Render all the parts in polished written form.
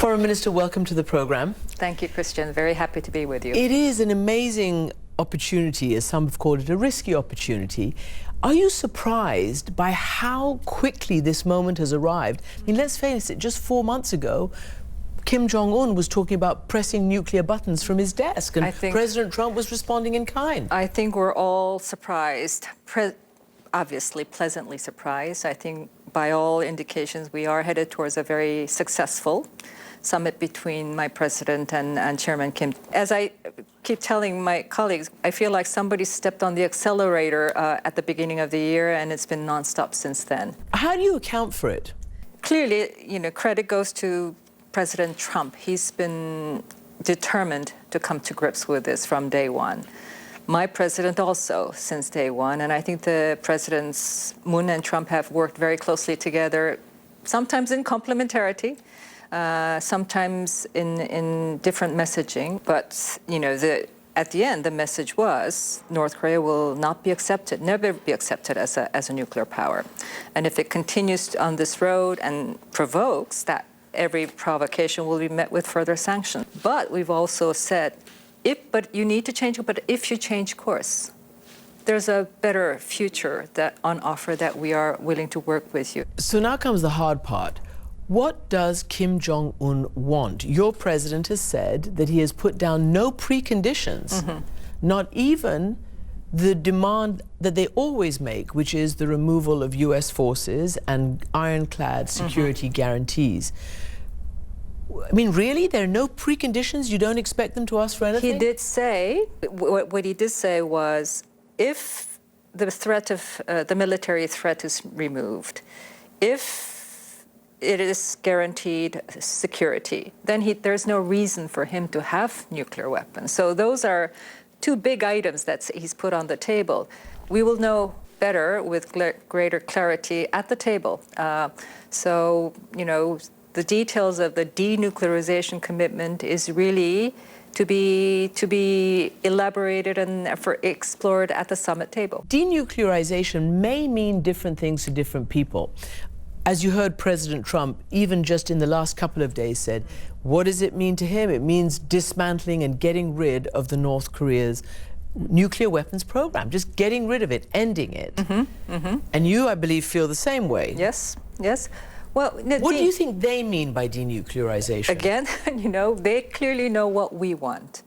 Foreign Minister, welcome to the program. Thank you, Christian. Very happy to be with you. It is an amazing opportunity, as some have called it, a risky opportunity. Are you surprised by how quickly this moment has arrived? I mean, let's face it, just 4 months ago, Kim Jong-un was talking about pressing nuclear buttons from his desk, and President Trump was responding in kind. I think we're all surprised, obviously pleasantly surprised. I think by all indications we are headed towards a very successful summit between my president and Chairman Kim. As I keep telling my colleagues, I feel like somebody stepped on the accelerator at the beginning of the year, and it's been nonstop since then. How do you account for it? Clearly, credit goes to President Trump. He's been determined to come to grips with this from day one. My president also since day one, and I think the presidents Moon and Trump have worked very closely together, sometimes in complementarity, sometimes in different messaging. But at the end, the message was North Korea will not be accepted, never be accepted as a nuclear power. And if it continues on this road and provokes that, every provocation will be met with further sanctions. But we've also said, but you need to change, but if you change course, there's a better future on offer that we are willing to work with you. So now comes the hard part. What does Kim Jong-un want? Your president has said that he has put down no preconditions, not even the demand that they always make, which is the removal of US forces and ironclad security guarantees. I mean, really? There are no preconditions? You don't expect them to ask for anything? He did say, what he did say was, if the threat of the military threat is removed, if it is guaranteed security, then there's no reason for him to have nuclear weapons. So those are two big items that he's put on the table. We will know better with greater clarity at the table. The details of the denuclearization commitment is really to be elaborated and explored at the summit table. Denuclearization may mean different things to different people. As you heard President Trump, even just in the last couple of days, said, what does it mean to him? It means dismantling and getting rid of the North Korea's nuclear weapons program, just getting rid of it, ending it. And you, I believe, feel the same way. Yes, yes. Well, what do you think they mean by denuclearization? Again, they clearly know what we want.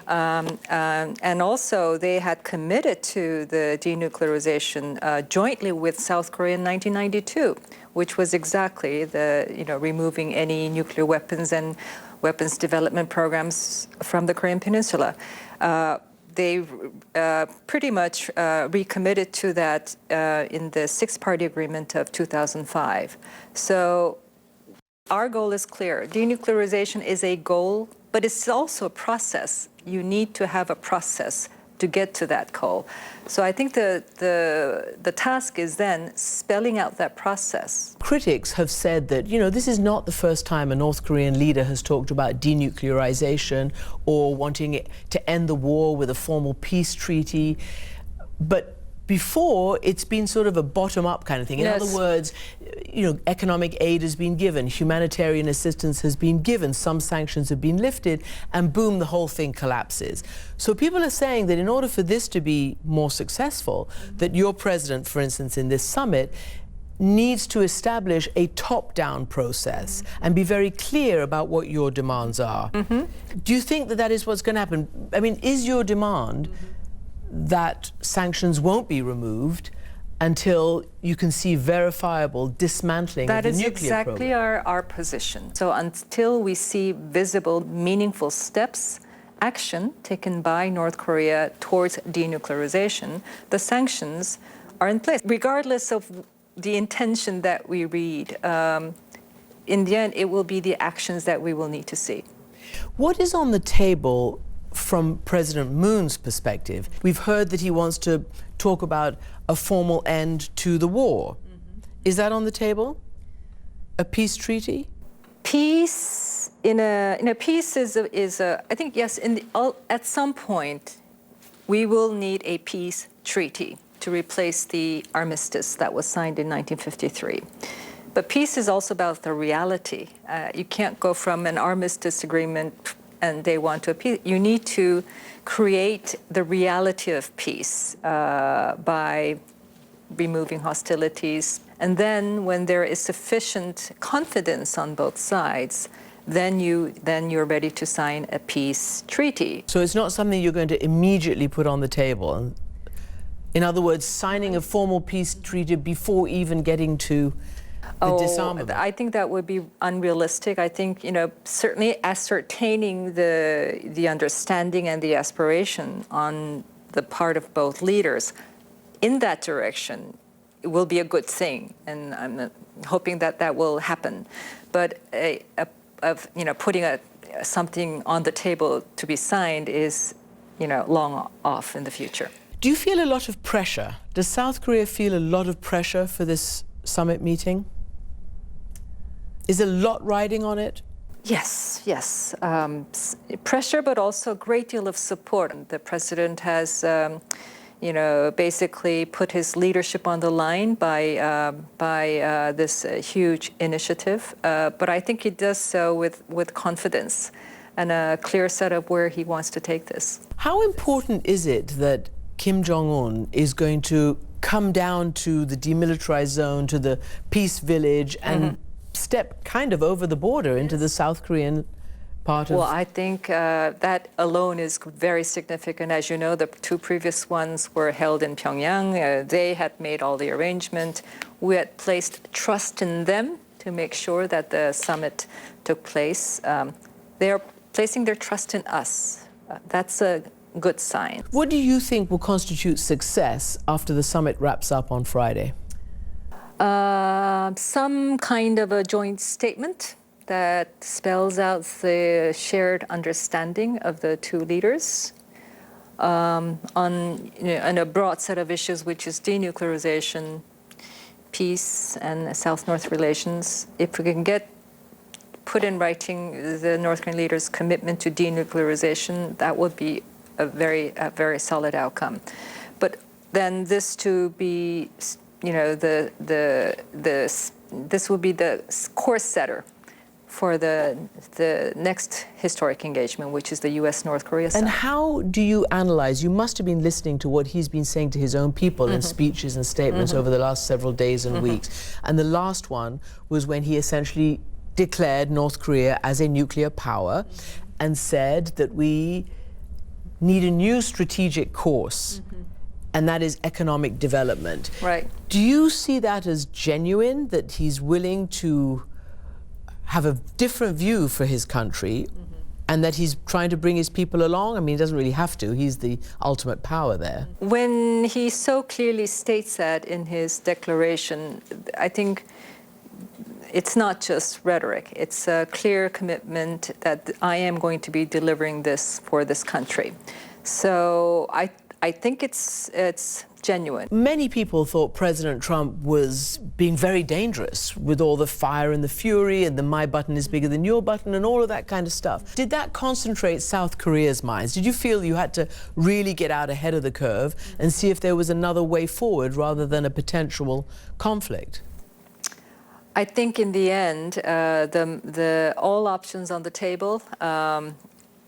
And also, they had committed to the denuclearization jointly with South Korea in 1992, which was exactly the, removing any nuclear weapons and weapons development programs from the Korean Peninsula. They pretty much recommitted to that in the six-party agreement of 2005. So our goal is clear. Denuclearization is a goal, but it's also a process. You need to have a process to get to that goal. So I think the task is then spelling out that process. Critics have said that, this is not the first time a North Korean leader has talked about denuclearization or wanting it to end the war with a formal peace treaty. But before, it's been sort of a bottom-up kind of thing. In other words, economic aid has been given, humanitarian assistance has been given, some sanctions have been lifted, and boom, the whole thing collapses. So people are saying that in order for this to be more successful, that your president, for instance, in this summit, needs to establish a top-down process and be very clear about what your demands are. Do you think that is what's going to happen? I mean, is your demand that sanctions won't be removed until you can see verifiable dismantling of the nuclear program? That is exactly our position. So until we see visible, meaningful steps, action taken by North Korea towards denuclearization, the sanctions are in place. Regardless of the intention that we read, in the end, it will be the actions that we will need to see. What is on the table from President Moon's perspective? We've heard that he wants to talk about a formal end to the war. Is that on the table? A peace treaty? Peace in a peace is I think yes. At some point, we will need a peace treaty to replace the armistice that was signed in 1953. But peace is also about the reality. You can't go from an armistice agreement and day one to a peace. You need to create the reality of peace by removing hostilities. And then when there is sufficient confidence on both sides, then you're ready to sign a peace treaty. So it's not something you're going to immediately put on the table. In other words, signing a formal peace treaty before even getting to the disarmament. I think that would be unrealistic. I think, certainly ascertaining the understanding and the aspiration on the part of both leaders in that direction will be a good thing, and I'm hoping that will happen. But putting something on the table to be signed is, long off in the future. Do you feel a lot of pressure? Does South Korea feel a lot of pressure for this summit meeting? Is a lot riding on it? Yes. Pressure, but also a great deal of support. The president has, basically put his leadership on the line by this huge initiative. But I think he does so with confidence and a clear set of where he wants to take this. How important is it that Kim Jong-un is going to come down to the demilitarized zone, to the peace village, and step kind of over the border into the South Korean part of... Well, I think that alone is very significant. As you know, the two previous ones were held in Pyongyang. They had made all the arrangement. We had placed trust in them to make sure that the summit took place. They are placing their trust in us. That's a good sign. What do you think will constitute success after the summit wraps up on Friday? Some kind of a joint statement that spells out the shared understanding of the two leaders on a broad set of issues, which is denuclearization, peace, and South-North relations. If we can put in writing the North Korean leaders' commitment to denuclearization, that would be a very solid outcome. But then this to be, this will be the course setter for the next historic engagement, which is the U.S.-North Korea summit. And how do you analyze? You must have been listening to what he's been saying to his own people in speeches and statements over the last several days and weeks. And the last one was when he essentially declared North Korea as a nuclear power and said that we need a new strategic course, and that is economic development. Right. Do you see that as genuine, that he's willing to have a different view for his country and that he's trying to bring his people along? I mean, he doesn't really have to. He's the ultimate power there. When he so clearly states that in his declaration, I think it's not just rhetoric. It's a clear commitment that I am going to be delivering this for this country. So I think it's genuine. Many people thought President Trump was being very dangerous with all the fire and the fury and the my button is bigger than your button and all of that kind of stuff. Did that concentrate South Korea's minds? Did you feel you had to really get out ahead of the curve and see if there was another way forward rather than a potential conflict? I think in the end, the all options on the table,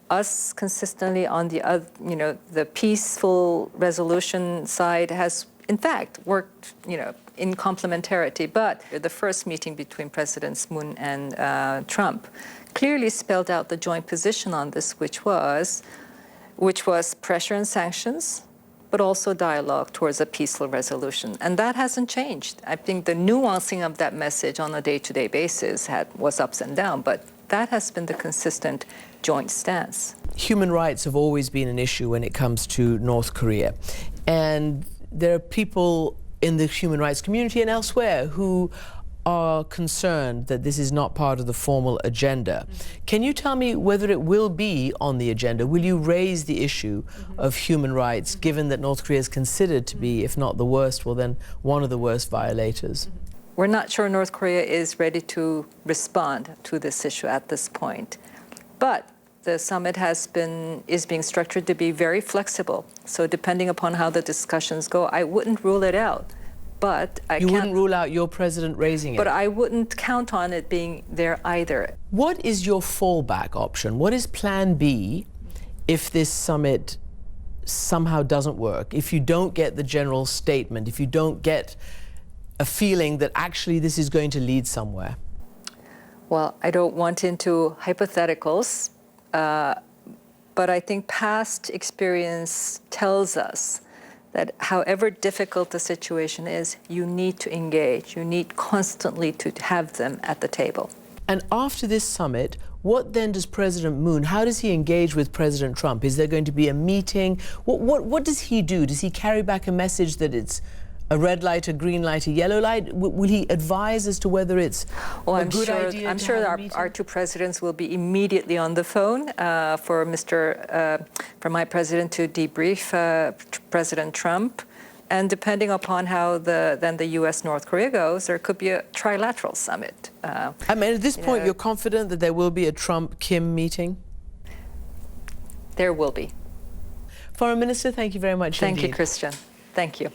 us consistently on the peaceful resolution side has in fact worked, in complementarity. But the first meeting between Presidents Moon and Trump clearly spelled out the joint position on this, which was pressure and sanctions, but also dialogue towards a peaceful resolution. And that hasn't changed. I think the nuancing of that message on a day-to-day basis was ups and downs, but that has been the consistent joint stance. Human rights have always been an issue when it comes to North Korea. And there are people in the human rights community and elsewhere who are concerned that this is not part of the formal agenda. Can you tell me whether it will be on the agenda? Will you raise the issue of human rights, given that North Korea is considered to be, if not the worst, well then one of the worst violators? We're not sure North Korea is ready to respond to this issue at this point. But the summit is being structured to be very flexible. So depending upon how the discussions go, I wouldn't rule it out But I You can't. wouldn't rule out your president raising it. But I wouldn't count on it being there either. What is your fallback option? What is plan B if this summit somehow doesn't work? If you don't get the general statement, if you don't get a feeling that actually this is going to lead somewhere? Well, I don't want into hypotheticals, but I think past experience tells us that however difficult the situation is, you need to engage. You need constantly to have them at the table. And after this summit, what then does President Moon, how does he engage with President Trump? Is there going to be a meeting? What does he do? Does he carry back a message that it's a red light, a green light, a yellow light? Will he advise as to whether it's a good idea I'm to sure have a our meeting? two presidents will be immediately on the phone for my president to debrief President Trump. And depending upon how then the U.S. North Korea goes, there could be a trilateral summit. I mean, at this point, you're confident that there will be a Trump-Kim meeting? There will be. Foreign Minister, thank you very much Thank you, indeed. Christian. Thank you.